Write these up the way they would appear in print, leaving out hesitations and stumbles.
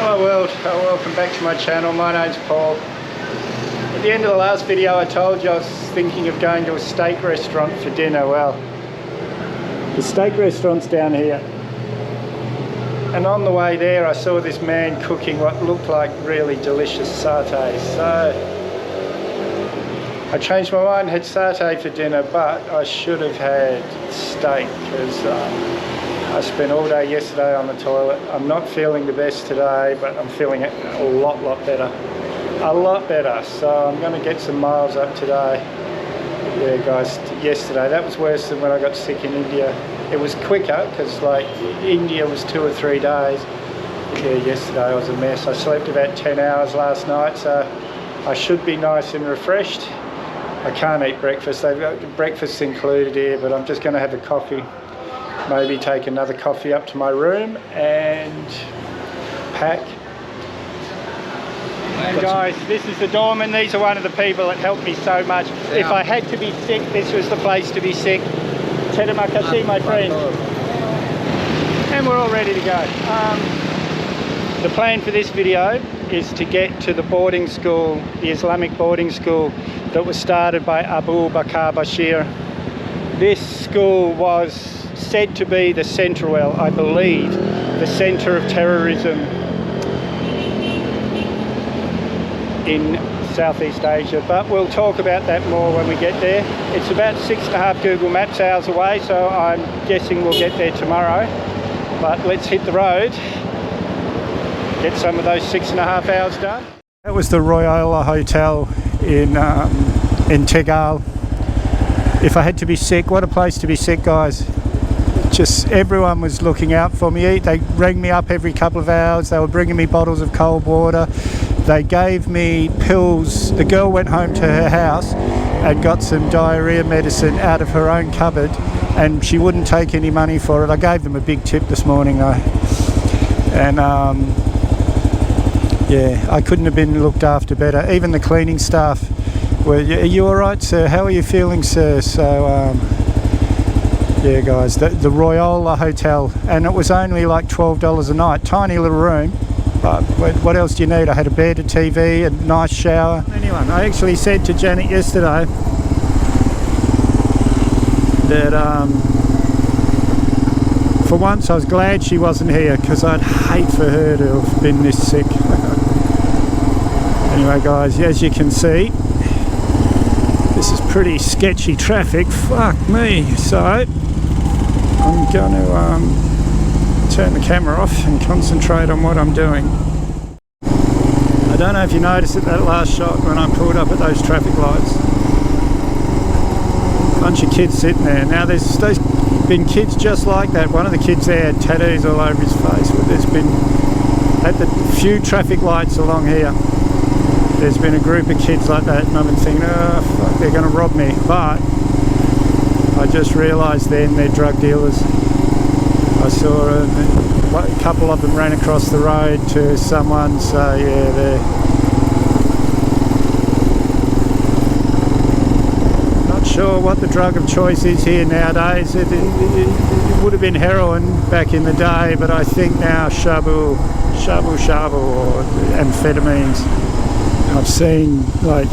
Hello world, welcome back to my channel. My name's Paul. At the end of the last video I told you I was thinking of going to a steak restaurant for dinner. Well, the steak restaurant's down here, and on the way there I saw this man cooking what looked like really delicious satay. So I changed my mind, had satay for dinner, but I should have had steak because I spent all day yesterday on the toilet. I'm not feeling the best today, but I'm feeling it a lot better. A lot better. So I'm going to get some miles up today. Yeah guys, yesterday that was worse than when I got sick in India. It was quicker because like India was 2 or 3 days. Yeah, yesterday was a mess. I slept about 10 hours last night, so I should be nice and refreshed. I can't eat breakfast. They've got breakfast included here, but I'm just going to have a coffee. Maybe take another coffee up to my room and pack. And guys, this is the doorman. These are one of the people that helped me so much. Yeah. If I had to be sick, this was the place to be sick. Terima kasih, my friend. And we're all ready to go. The plan for this video is to get to the boarding school, the Islamic boarding school that was started by Abu Bakar Bashir. This school was said to be the centre, well, I believe, the centre of terrorism in Southeast Asia, but we'll talk about that more when we get there. It's about 6.5 Google Maps hours away, so I'm guessing we'll get there tomorrow. But let's hit the road, get some of those 6.5 hours done. That was the Royal Hotel in Tegal. If I had to be sick, what a place to be sick, guys. Just everyone was looking out for me. They rang me up every couple of hours. They were bringing me bottles of cold water. They gave me pills. The girl went home to her house and got some diarrhea medicine out of her own cupboard, and she wouldn't take any money for it. I gave them a big tip this morning though. And yeah, I couldn't have been looked after better. Even the cleaning staff were, "Are you alright, sir? How are you feeling, sir?" So yeah guys, the Royal Hotel, and it was only like $12 a night. Tiny little room, but what else do you need? I had a bed, a TV, a nice shower. Anyway, I actually said to Janet yesterday that for once I was glad she wasn't here, because I'd hate for her to have been this sick. Anyway guys, as you can see, this is pretty sketchy traffic. Fuck me. So I'm going to turn the camera off and concentrate on what I'm doing. I don't know if you noticed at that last shot when I pulled up at those traffic lights. A bunch of kids sitting there. Now there's been kids just like that. One of the kids there had tattoos all over his face. But there's been, at the few traffic lights along here, there's been a group of kids like that, and I've been thinking, oh fuck, they're going to rob me. But I just realised then they're drug dealers. I saw a couple of them ran across the road to someone, so yeah, they're not sure what the drug of choice is here nowadays. It would have been heroin back in the day, but I think now shabu or amphetamines. I've seen like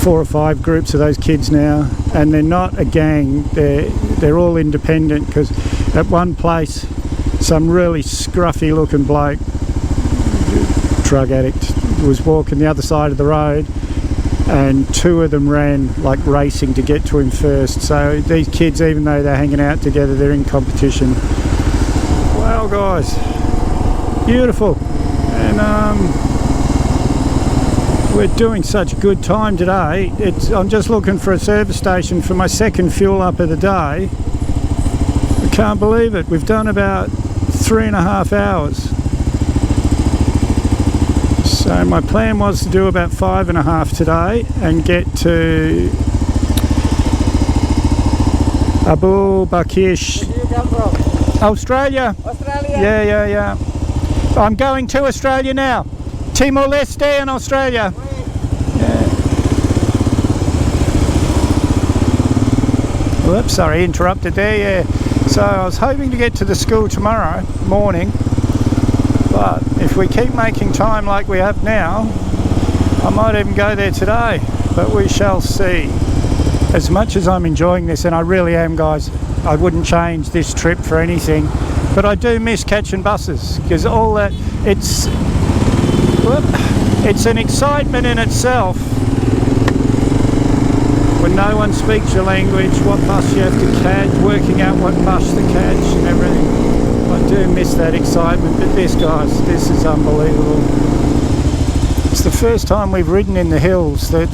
4 or 5 groups of those kids now, and they're not a gang, they're all independent, because at one place some really scruffy looking bloke, drug addict, was walking the other side of the road, and 2 of them ran like racing to get to him first. So these kids, even though they're hanging out together, they're in competition. Wow guys, beautiful. And we're doing such a good time today. I'm just looking for a service station for my second fuel up of the day. I can't believe it. We've done about 3.5 hours. So my plan was to do about 5.5 today and get to Abu Bakar. Where do you come from? Australia. Australia? Yeah. I'm going to Australia now. Timor-Leste in Australia. Yeah. Whoops, sorry, interrupted there, yeah. So I was hoping to get to the school tomorrow morning, But if we keep making time like we have now, I might even go there today, but we shall see. As much as I'm enjoying this, and I really am, guys, I wouldn't change this trip for anything, but I do miss catching buses, because all that, it's an excitement in itself when no one speaks your language, what bus you have to catch, working out what bus to catch and everything. I do miss that excitement, but this, guys, this is unbelievable. It's the first time we've ridden in the hills. The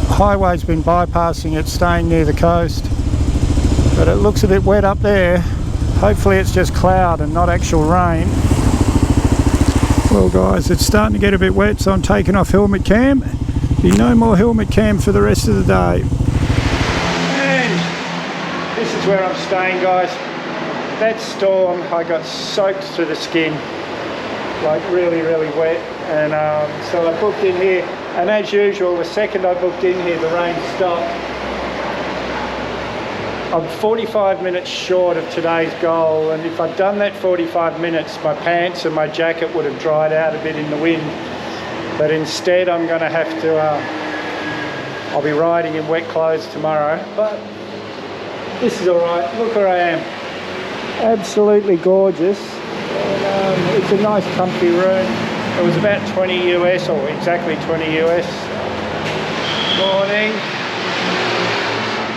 highway's been bypassing it, staying near the coast, but it looks a bit wet up there. Hopefully it's just cloud and not actual rain. Well, guys, it's starting to get a bit wet, so I'm taking off helmet cam. Be no more helmet cam for the rest of the day. And this is where I'm staying, guys. That storm, I got soaked to the skin, like really, really wet, and so I booked in here, and as usual, the second I booked in here, the rain stopped. I'm 45 minutes short of today's goal, and if I'd done that 45 minutes, my pants and my jacket would have dried out a bit in the wind, but instead I'm going to have to, I'll be riding in wet clothes tomorrow, but this is alright. Look where I am. Absolutely gorgeous, and it's a nice comfy room. It was about 20 US, or exactly 20 US. Morning.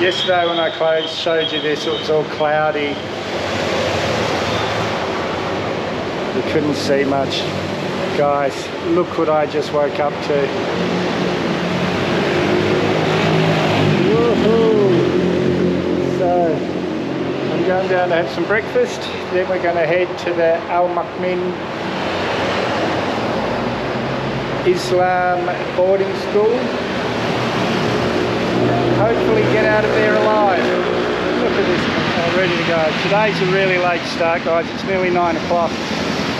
Yesterday when I showed you this, it was all cloudy. You couldn't see much. Guys, look what I just woke up to. Woohoo! So, I'm going down to have some breakfast, then we're going to head to the Mukmin Islamiya boarding school. Hopefully get out of there alive. Look at this, I'm ready to go. Today's a really late start, guys, it's nearly 9 o'clock.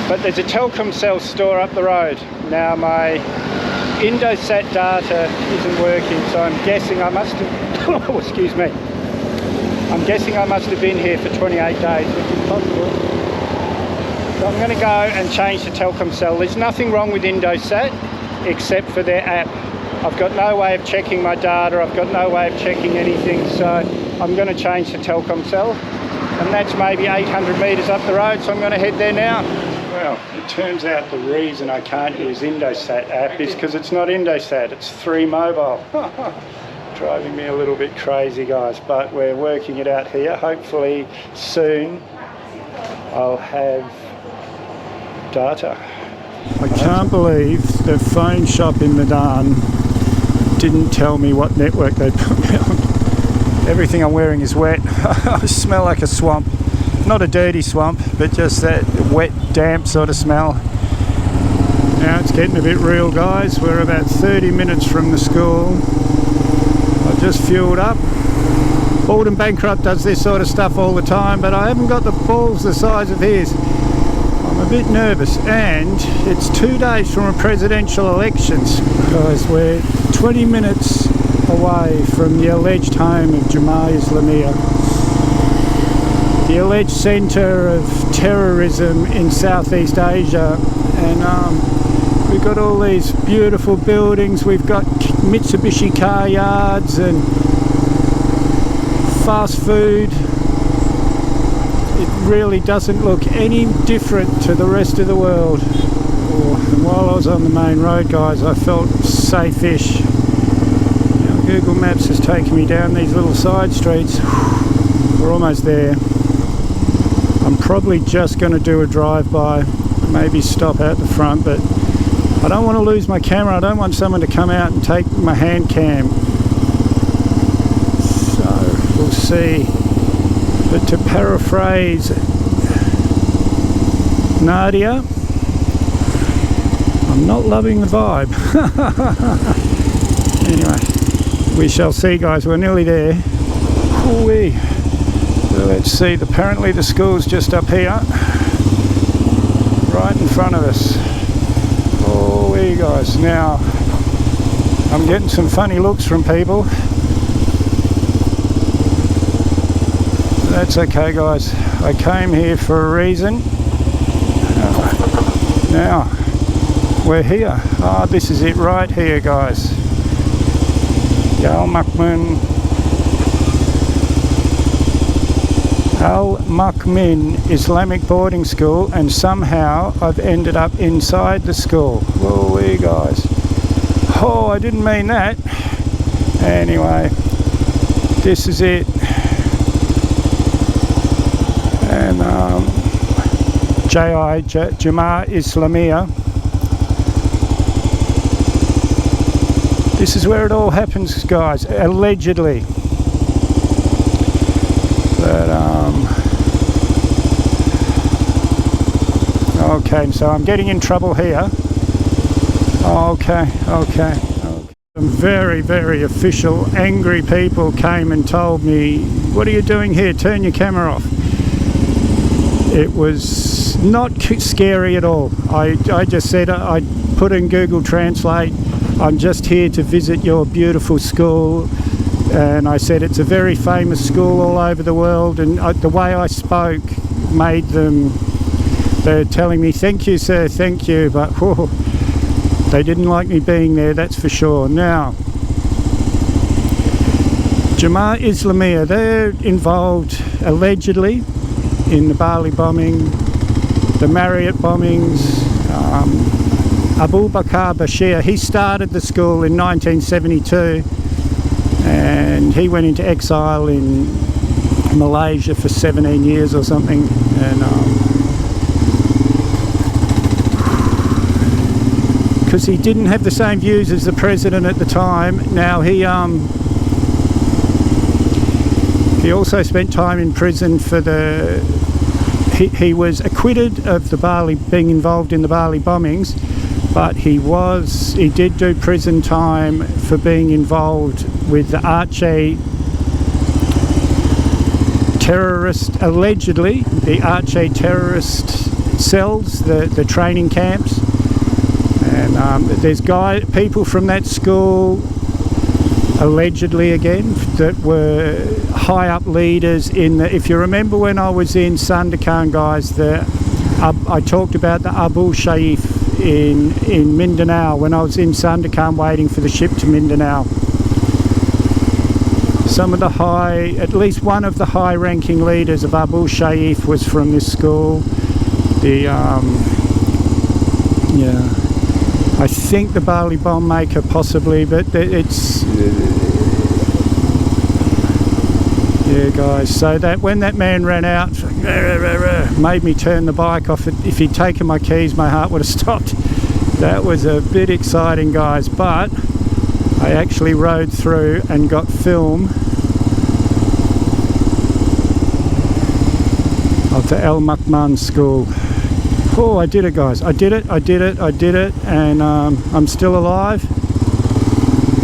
But there's a Telkomsel store up the road. Now my Indosat data isn't working, so I'm guessing I must have, oh, excuse me. I'm guessing I must have been here for 28 days, which is possible. So I'm going to go and change to Telkomsel. There's nothing wrong with Indosat except for their app. I've got no way of checking my data, I've got no way of checking anything, so I'm going to change to Telkomsel. And that's maybe 800 metres up the road, so I'm going to head there now. Well, it turns out the reason I can't use Indosat app is because it's not Indosat, it's 3 Mobile. Driving me a little bit crazy, guys, but we're working it out here. Hopefully soon I'll have data. I can't believe the phone shop in Medan didn't tell me what network they put me on. Everything I'm wearing is wet. I smell like a swamp. Not a dirty swamp, but just that wet, damp sort of smell. Now it's getting a bit real, guys. We're about 30 minutes from the school. I've just fueled up. Bald and Bankrupt does this sort of stuff all the time, but I haven't got the balls the size of his. I'm a bit nervous, and it's 2 days from a presidential elections, guys. We're 20 minutes away from the alleged home of Jemaah Islamiya, the alleged centre of terrorism in Southeast Asia, and we've got all these beautiful buildings. We've got Mitsubishi car yards and fast food. It really doesn't look any different to the rest of the world. And while I was on the main road, guys, I felt safe-ish. Now Google Maps has taken me down these little side streets. We're almost there. I'm probably just going to do a drive-by, maybe stop out the front, but I don't want to lose my camera. I don't want someone to come out and take my hand cam. So we'll see. But to paraphrase Nadia, I'm not loving the vibe. Anyway, we shall see, guys. We're nearly there. Ooh-wee. So let's see. Apparently the school's just up here, right in front of us. Oh-wee, guys. Now, I'm getting some funny looks from people. That's okay, guys. I came here for a reason. Now, we're here. Oh, this is it right here, guys. Al Mukmin Islamic Boarding School, and somehow I've ended up inside the school. Whoa, guys. Oh, I didn't mean that. Anyway, this is it. And Jemaah Islamiya. This is where it all happens, guys, allegedly. But okay, so I'm getting in trouble here. Okay. Some very, very official, angry people came and told me, "What are you doing here? Turn your camera off." It was not scary at all. I just said, I put in Google Translate, "I'm just here to visit your beautiful school." And I said it's a very famous school all over the world, and the way I spoke made them, they're telling me, "Thank you, sir, thank you," but whoa, they didn't like me being there, that's for sure. Now, Jemaah Islamiya, they're involved allegedly in the Bali bombing, the Marriott bombings. Abu Bakar Bashir, he started the school in 1972, and he went into exile in Malaysia for 17 years or something. And because he didn't have the same views as the president at the time. Now he also spent time in prison for he was acquitted of the Bali, being involved in the Bali bombings, but he did do prison time for being involved with the Aceh terrorist, allegedly the Aceh terrorist cells, the training camps. And there's people from that school, allegedly again, that were high up leaders in the, if you remember when I was in Sandakan, guys, I talked about the Abu Shaif in Mindanao, when I was in Sandakan waiting for the ship to Mindanao. Some of the at least one of the high ranking leaders of Abu Shaif was from this school. I think the Bali bomb maker possibly, but it's yeah, guys. So that when that man ran out, made me turn the bike off. If he'd taken my keys, my heart would have stopped. That was a bit exciting, guys. But I actually rode through and got film of the Al Mukmin school. Oh, I did it, guys. I did it, and I'm still alive,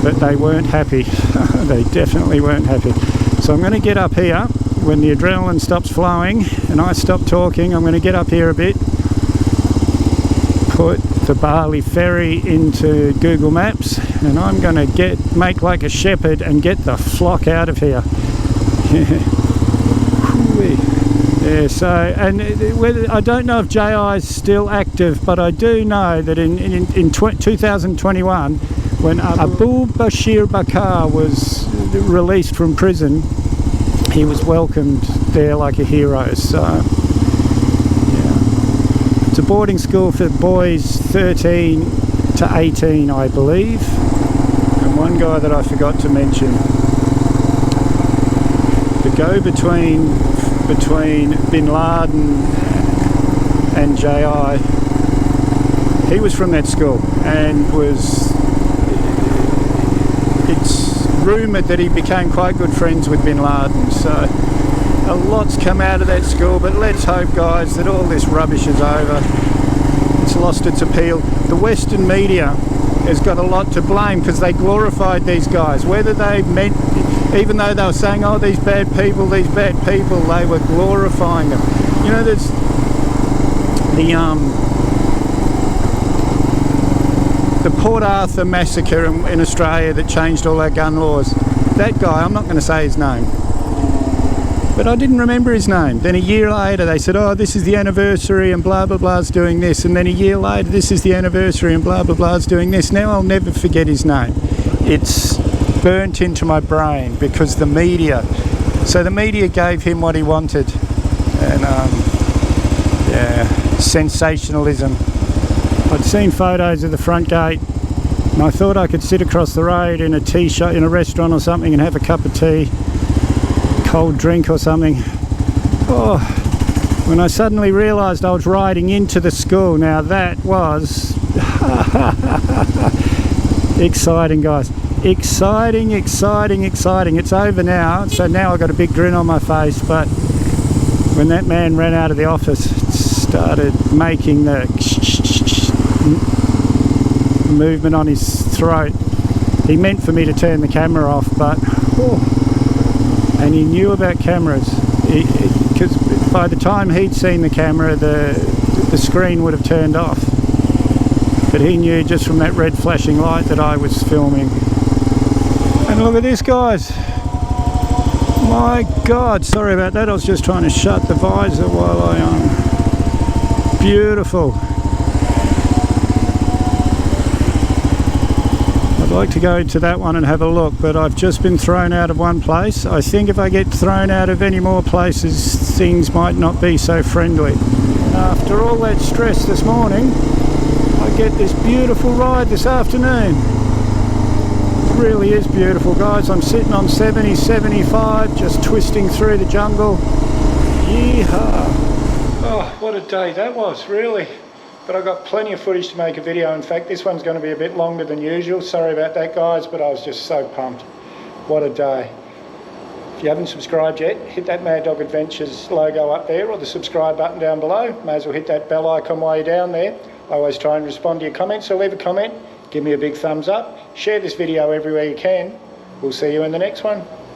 but they weren't happy. They definitely weren't happy. So I'm going to get up here when the adrenaline stops flowing and I stop talking. I'm going to get up here a bit, put the Bali ferry into Google Maps, and I'm going to make like a shepherd and get the flock out of here. Yeah, so, and I don't know if JI is still active, but I do know that in 2021, when Abu Bashir Bakar was released from prison, he was welcomed there like a hero. So, yeah. It's a boarding school for boys 13 to 18, I believe. And one guy that I forgot to mention, the go-between Bin Laden and JI, he was from that school, and it's rumoured that he became quite good friends with Bin Laden. So a lot's come out of that school, but let's hope, guys, that all this rubbish is over. It's lost its appeal. The Western media has got a lot to blame because they glorified these guys, whether they meant, even though they were saying, "Oh, these bad people," they were glorifying them. You know, there's the Port Arthur massacre in Australia that changed all our gun laws. That guy, I'm not going to say his name, But I didn't remember his name. Then a year later they said, oh, this is the anniversary and blah blah blah's doing this, and then a year later this is the anniversary and blah blah blah's doing this. Now I'll never forget his name. It's burnt into my brain because the media, so the media gave him what he wanted, and yeah, sensationalism. I'd seen photos of the front gate and I thought I could sit across the road in a tea shop, in a restaurant or something, and have a cup of tea, cold drink or something. Oh, when I suddenly realised I was riding into the school. Now that was exciting, guys. Exciting, exciting, exciting. It's over now, so now I've got a big grin on my face, but when that man ran out of the office, it started making the movement on his throat. He meant for me to turn the camera off, but and he knew about cameras, because by the time he'd seen the camera, the screen would have turned off. But he knew just from that red flashing light that I was filming. And look at this, guys. My God, sorry about that. I was just trying to shut the visor while I beautiful. I'd like to go to that one and have a look, but I've just been thrown out of one place. I think if I get thrown out of any more places, things might not be so friendly. After all that stress this morning, I get this beautiful ride this afternoon. It really is beautiful, guys. I'm sitting on 70, 75, just twisting through the jungle. Yeehaw! Oh, what a day that was, really. But I've got plenty of footage to make a video. In fact, this one's going to be a bit longer than usual. Sorry about that, guys, but I was just so pumped. What a day. If you haven't subscribed yet, hit that Mad Dog Adventures logo up there or the subscribe button down below. May as well hit that bell icon while you're down there. I always try and respond to your comments, so leave a comment, give me a big thumbs up, share this video everywhere you can. We'll see you in the next one.